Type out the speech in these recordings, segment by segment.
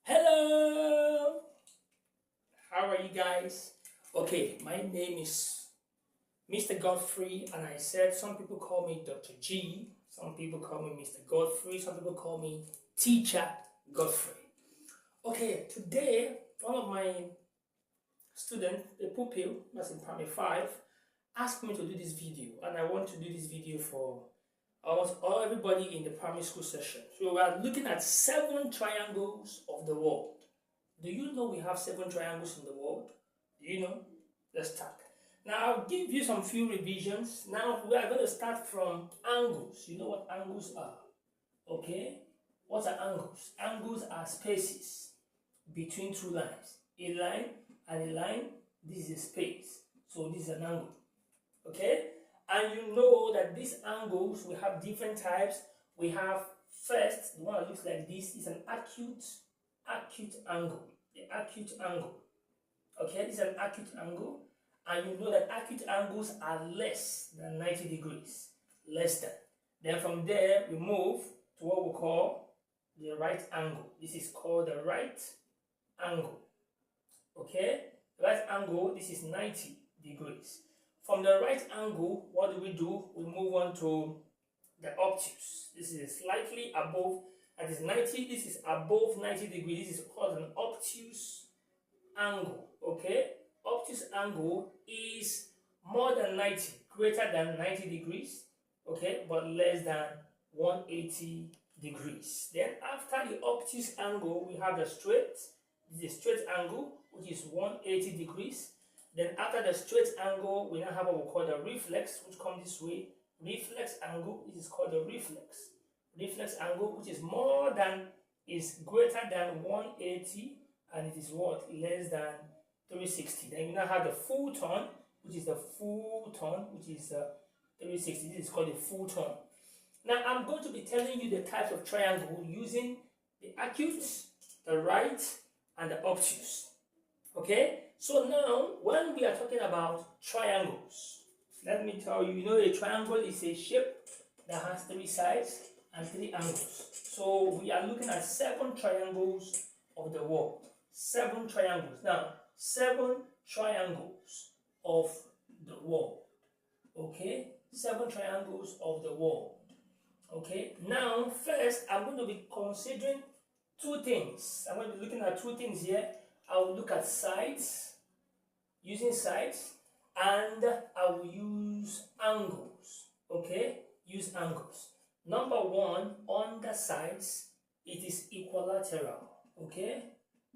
Hello, how are you guys? Okay, my name is Mr. Godfrey, and I said some people call me Dr. G, some people call me Mr. Godfrey, some people call me Teacher Godfrey. Okay, today one of my students, a pupil that's in primary 5, asked me to do this video, and I want to do this video for almost all everybody in the primary school session. So we are looking at 7 triangles of the world. Do you know we have 7 triangles in the world? Do you know? Let's start. Now I'll give you some few revisions. Now we are going to start from angles. You know what angles are? Okay? What are angles? Angles are spaces between two lines. A line and a line, this is a space. So this is an angle. Okay? And you know that these angles, we have different types. We have first, the one that looks like this is an acute angle. The acute angle. Okay, this is an acute angle. And you know that acute angles are less than 90 degrees. Less than. Then from there, we move to what we call the right angle. This is called the right angle. Okay? Right angle, this is 90 degrees. From the right angle, what do? We move on to the obtuse. This is slightly above, that is 90, this is above 90 degrees. This is called an obtuse angle. Okay? Obtuse angle is more than 90, greater than 90 degrees, okay, but less than 180 degrees. Then after the obtuse angle, we have the straight. This is straight angle, which is 180 degrees. Then after the straight angle, we now have what we call the reflex, which comes this way. Reflex angle, this is called the reflex. Reflex angle, which is greater than 180, and it is what? Less than 360. Then we now have the full turn, which is 360. This is called the full turn. Now I'm going to be telling you the types of triangle using the acute, the right, and the obtuse. Okay? So now, when we are talking about triangles, let me tell you, you know a triangle is a shape that has 3 sides and 3 angles. So we are looking at 7 triangles of the world. 7 triangles. Now, 7 triangles of the world. Okay? 7 triangles of the world. Okay? Now, first, I'm going to be considering 2 things. I'm going to be looking at 2 things here. I will look at sides, using sides, and I will use angles. Okay? Use angles. Number 1, on the sides, it is equilateral. Okay?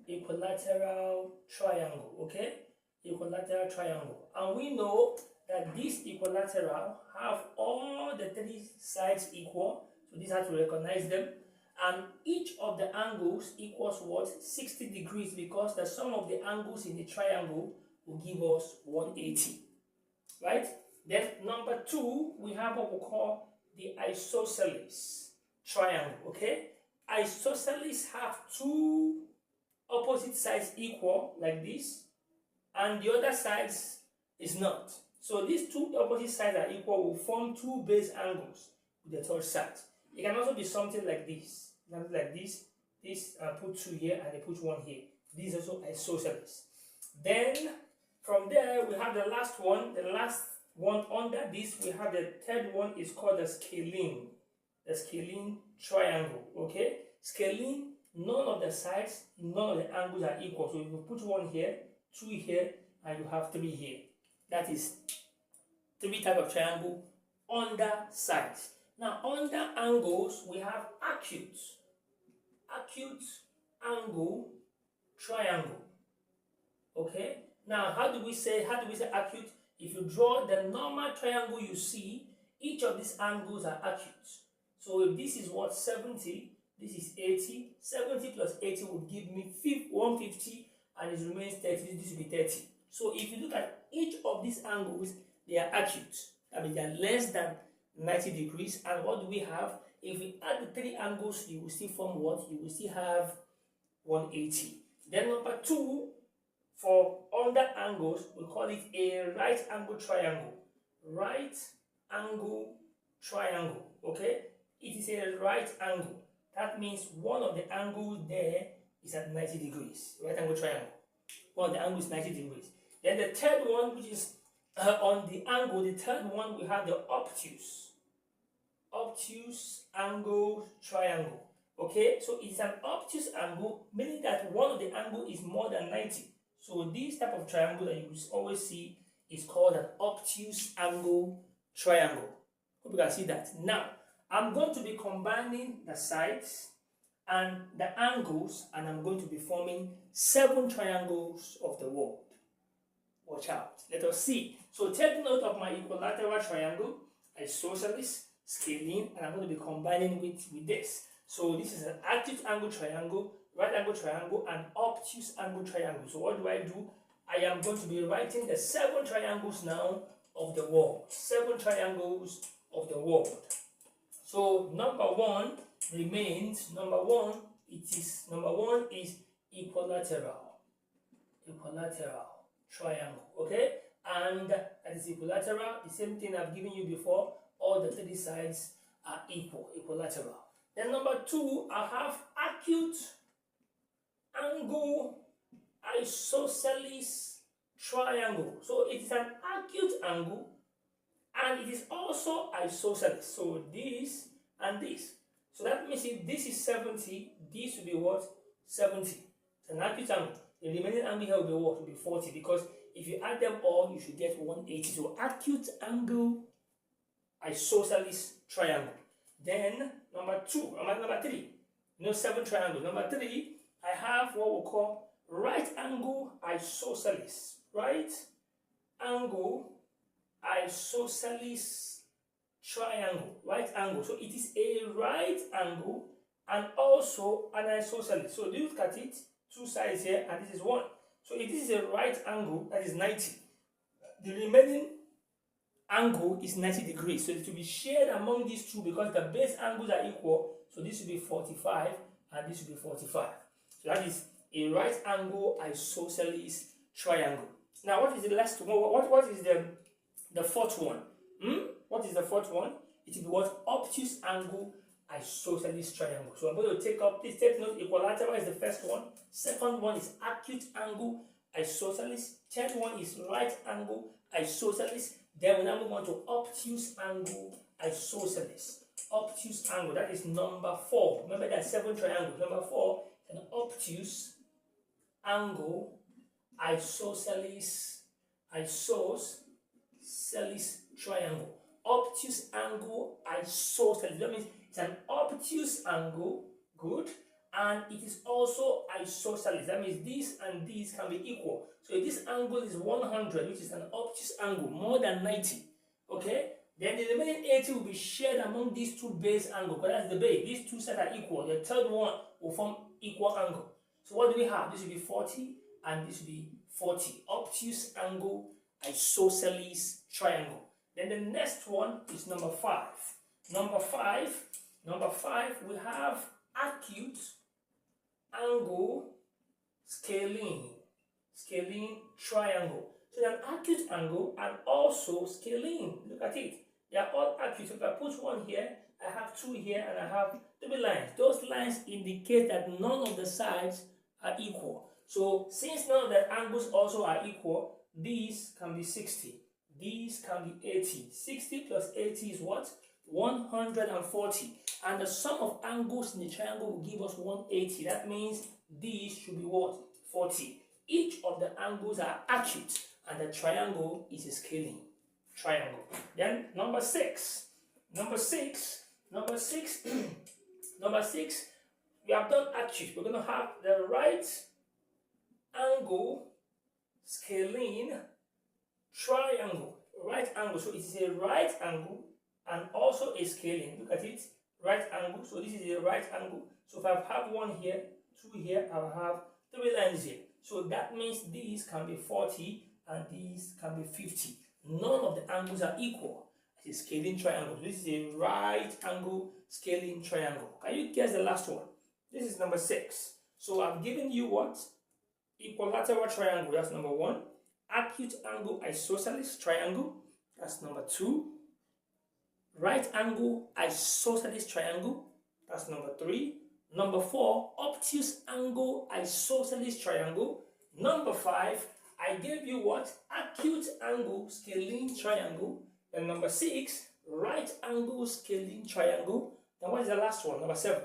Equilateral triangle. Okay? Equilateral triangle. And we know that this equilateral have all the 3 sides equal. So this has to recognize them. And each of the angles equals what? 60 degrees, because the sum of the angles in the triangle will give us 180. Right? Then number 2, we have what we call the isosceles triangle. Okay? Isosceles have 2 opposite sides equal, like this, and the other sides is not. So these 2 opposite sides are equal will form 2 base angles with the third side. It can also be something like this. Something like this. This put 2 here and they put 1 here. This is also isosceles. Then from there we have the last one. The last one under this, we have the third one, is called the scalene. The scalene triangle. Okay? Scalene, none of the sides, none of the angles are equal. So if you put 1 here, 2 here, and you have 3 here. That is 3 types of triangle under sides. Now under angles, we have acute angle triangle. Okay? Now how do we say acute? If you draw the normal triangle you see, each of these angles are acute. So if this is what? 70, this is 80. 70 plus 80 would give me 150, and it remains 30. This will be 30. So if you look at each of these angles, they are acute. That means they are less than 90 degrees. And what do we have? If we add the 3 angles, you will still form what? You will still have 180. Then number 2, for under angles, we call it a right angle triangle. Right angle triangle. Okay? It is a right angle. That means one of the angles there is at 90 degrees. Right angle triangle. Well, the angle is 90 degrees. Then the third one, which is on the angle, the third one, we have the obtuse. Obtuse angle triangle. Okay, so it's an obtuse angle, meaning that one of the angle is more than 90. So this type of triangle that you will always see is called an obtuse angle triangle. Hope you can see that. Now, I'm going to be combining the sides and the angles, and I'm going to be forming 7 triangles of the world. Watch out. Let us see. So take note of my equilateral triangle, isosceles, scalene, and I'm going to be combining with this. So this is an acute angle triangle, right angle triangle, and obtuse angle triangle. So what do? I am going to be writing the 7 triangles now of the world. 7 triangles of the world. So number 1 remains, number one is equilateral triangle, okay? And that is equilateral, the same thing I've given you before, all the 3 sides are equilateral. Then number 2, I have acute angle isosceles triangle. So it is an acute angle and it is also isosceles. So this and this. So that means if this is 70, this will be what? 70. It's an acute angle. The remaining angle here will be what? Will be 40, because if you add them all, you should get 180. So acute angle isosceles triangle. Then number 3. 7 triangles. Number 3, I have what we call right angle isosceles. Right angle isosceles triangle. Right angle. So it is a right angle and also an isosceles. So look at it. 2 sides here, and this is 1. So if this is a right angle, that is 90. The remaining angle is 90 degrees. So it will be shared among these 2 because the base angles are equal. So this will be 45 and this will be 45. So that is a right angle isosceles triangle. Now what is the last one? What is the fourth one? What is the fourth one? It will be what? Obtuse angle isosceles triangle. So I'm going to take up, please take note, equilateral is the first one. Second one is acute angle isosceles. Third one is right angle isosceles. Then we now move on to obtuse angle isosceles. Obtuse angle, that is number 4. Remember there are 7 triangles. Number 4 is an obtuse angle isosceles triangle. Obtuse angle isosceles. That means it's an obtuse angle, good, and it is also isosceles. That means this and this can be equal. So if this angle is 100, which is an obtuse angle, more than 90, okay, then the remaining 80 will be shared among these 2 base angles, because that's the base. These 2 sides are equal. The third one will form equal angle. So what do we have? This will be 40 and this will be 40. Obtuse angle isosceles triangle. Then the next one is number 5. Number 5, we have acute angle scalene triangle. So an acute angle and also scalene. Look at it. They are all acute. So if I put 1 here, I have 2 here, and I have 3 lines. Those lines indicate that none of the sides are equal. So since none of the angles also are equal, these can be 60. These can be 80. 60 plus 80 is what? 140. And the sum of angles in the triangle will give us 180. That means these should be what? 40. Each of the angles are acute, and the triangle is a scalene triangle. Then number 6. Number 6, we have done acute. We're going to have the right angle scalene triangle. Right angle. So it is a right angle and also a scalene. Look at it. Right angle. So this is a right angle. So if I have 1 here, 2 here, I will have 3 lines here. So that means these can be 40 and these can be 50. None of the angles are equal. It's a scalene triangle. This is a right angle scalene triangle. Can you guess the last one? This is number 6. So I've given you what? Equilateral triangle. That's number 1. Acute angle isosceles triangle. That's number 2. Right angle isosceles triangle. That's number 3. Number 4, obtuse angle isosceles triangle. Number 5, I gave you what? Acute angle scalene triangle. And number 6, right angle scalene triangle. Then what is the last one? Number 7.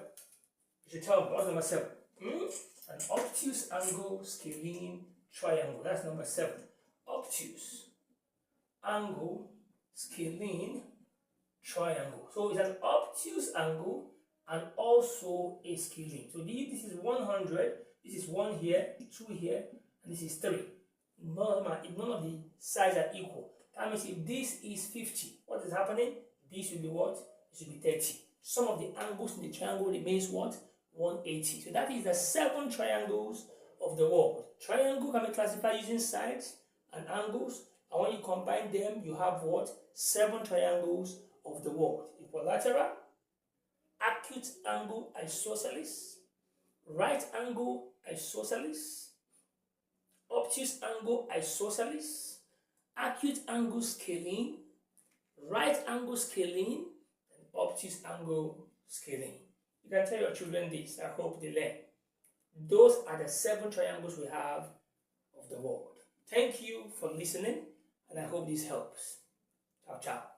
You should tell me, what's number 7? An obtuse angle scalene triangle. That's number 7. Obtuse angle scalene triangle. So it's an obtuse angle and also a scalene. So this is 100, this is 1 here, 2 here, and this is 3. None of the sides are equal. That means if this is 50, what is happening? This will be what? This will be 30. Sum of the angles in the triangle remains what? 180. So that is the 7 triangles of the world. Triangle can be classified using sides and angles, and when you combine them, you have what? 7 triangles of the world. Equilateral, acute angle isosceles, right angle isosceles, obtuse angle isosceles, acute angle scalene, right angle scalene, and obtuse angle scalene. You can tell your children this. I hope they learn. Those are the 7 triangles we have of the world. Thank you for listening, and I hope this helps. Ciao, ciao.